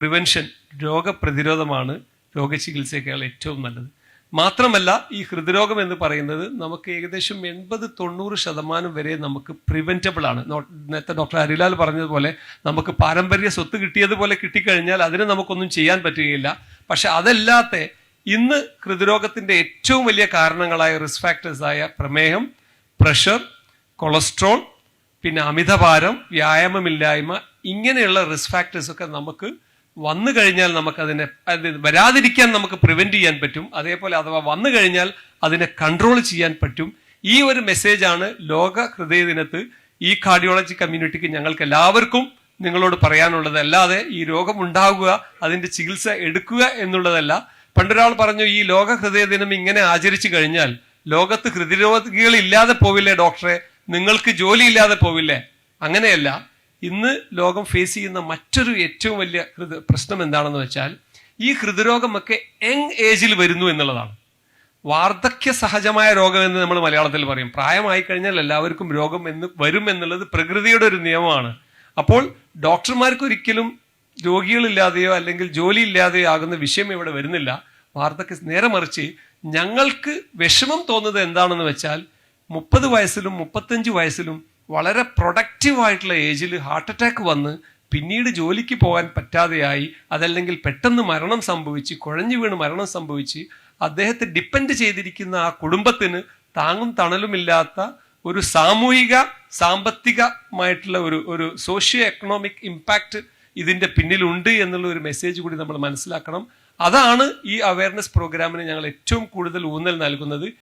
Prevention, രോഗപ്രതിരോധമാണ് രോഗചികിത്സയേക്കാൾ ഏറ്റവും നല്ലത്. മാത്രമല്ല, ഈ ഹൃദ്രോഗം എന്ന് പറയുന്നത് നമുക്ക് ഏകദേശം 80-90% വരെ നമുക്ക് പ്രിവെൻറ്റബിൾ ആണ്. നേരത്തെ ഡോക്ടർ ഹരിലാൽ പറഞ്ഞതുപോലെ നമുക്ക് പാരമ്പര്യ സ്വത്ത് കിട്ടിയതുപോലെ കിട്ടിക്കഴിഞ്ഞാൽ അതിന് നമുക്കൊന്നും ചെയ്യാൻ പറ്റുകയില്ല. പക്ഷെ അതല്ലാത്ത ഇന്ന് ഹൃദ്രോഗത്തിൻ്റെ ഏറ്റവും വലിയ കാരണങ്ങളായ റിസ്ക് ഫാക്ടേഴ്സായ പ്രമേഹം, പ്രഷർ, കൊളസ്ട്രോൾ, പിന്നെ അമിതഭാരം, വ്യായാമമില്ലായ്മ, ഇങ്ങനെയുള്ള റിസ്ക് ഫാക്ടേഴ്സൊക്കെ നമുക്ക് വന്നു കഴിഞ്ഞാൽ നമുക്കതിനെ വരാതിരിക്കാൻ നമുക്ക് പ്രിവെന്റ് ചെയ്യാൻ പറ്റും. അതേപോലെ അഥവാ വന്നു കഴിഞ്ഞാൽ അതിനെ കൺട്രോൾ ചെയ്യാൻ പറ്റും. ഈ ഒരു മെസ്സേജാണ് ലോക ഹൃദയ ദിനത്ത് ഈ കാർഡിയോളജി കമ്മ്യൂണിറ്റിക്ക് ഞങ്ങൾക്ക് എല്ലാവർക്കും നിങ്ങളോട് പറയാനുള്ളത്. അല്ലാതെ ഈ രോഗം ഉണ്ടാകുക, അതിന്റെ ചികിത്സ എടുക്കുക എന്നുള്ളതല്ല. പണ്ടൊരാൾ പറഞ്ഞു, ഈ ലോക ഹൃദയ ദിനം ഇങ്ങനെ ആചരിച്ചു കഴിഞ്ഞാൽ ലോകത്ത് ഹൃദയരോഗികൾ ഇല്ലാതെ പോവില്ലേ ഡോക്ടറെ, നിങ്ങൾക്ക് ജോലി ഇല്ലാതെ പോവില്ലേ? അങ്ങനെയല്ല. ഇന്ന് ലോകം ഫേസ് ചെയ്യുന്ന മറ്റൊരു ഏറ്റവും വലിയ പ്രശ്നം എന്താണെന്ന് വെച്ചാൽ ഈ ഹൃദ്രോഗമൊക്കെ യങ് ഏജിൽ വരുന്നു എന്നുള്ളതാണ്. വാർദ്ധക്യ സഹജമായ രോഗം എന്ന് നമ്മൾ മലയാളത്തിൽ പറയും. പ്രായമായി കഴിഞ്ഞാൽ എല്ലാവർക്കും രോഗം വരും എന്നുള്ളത് പ്രകൃതിയുടെ ഒരു നിയമമാണ്. അപ്പോൾ ഡോക്ടർമാർക്ക് ഒരിക്കലും രോഗികളില്ലാതെയോ അല്ലെങ്കിൽ ജോലി ഇല്ലാതെയോ ആകുന്ന വിഷയം ഇവിടെ വരുന്നില്ല. നേരെ മറിച്ച് ഞങ്ങൾക്ക് വിഷമം തോന്നുന്നത് എന്താണെന്ന് വെച്ചാൽ 30 വയസ്സിലും 35 വയസ്സിലും വളരെ പ്രൊഡക്റ്റീവായിട്ടുള്ള ഏജിൽ ഹാർട്ട് അറ്റാക്ക് വന്ന് പിന്നീട് ജോലിക്ക് പോകാൻ പറ്റാതെയായി, അതല്ലെങ്കിൽ പെട്ടെന്ന് മരണം സംഭവിച്ച്, കുഴഞ്ഞു വീണ് മരണം സംഭവിച്ച് അദ്ദേഹത്തെ ഡിപ്പെൻഡ് ചെയ്തിരിക്കുന്ന ആ കുടുംബത്തിന് താങ്ങും തണലുമില്ലാത്ത ഒരു സാമ്പത്തികമായിട്ടുള്ള ഒരു സോഷ്യോ എക്കണോമിക് ഇമ്പാക്റ്റ് ഇതിന്റെ പിന്നിലുണ്ട് എന്നുള്ള ഒരു മെസ്സേജ് കൂടി നമ്മൾ മനസ്സിലാക്കണം. അതാണ് ഈ അവയർനെസ് പ്രോഗ്രാമിന് ഞങ്ങൾ ഏറ്റവും കൂടുതൽ ഊന്നൽ നൽകുന്നത്.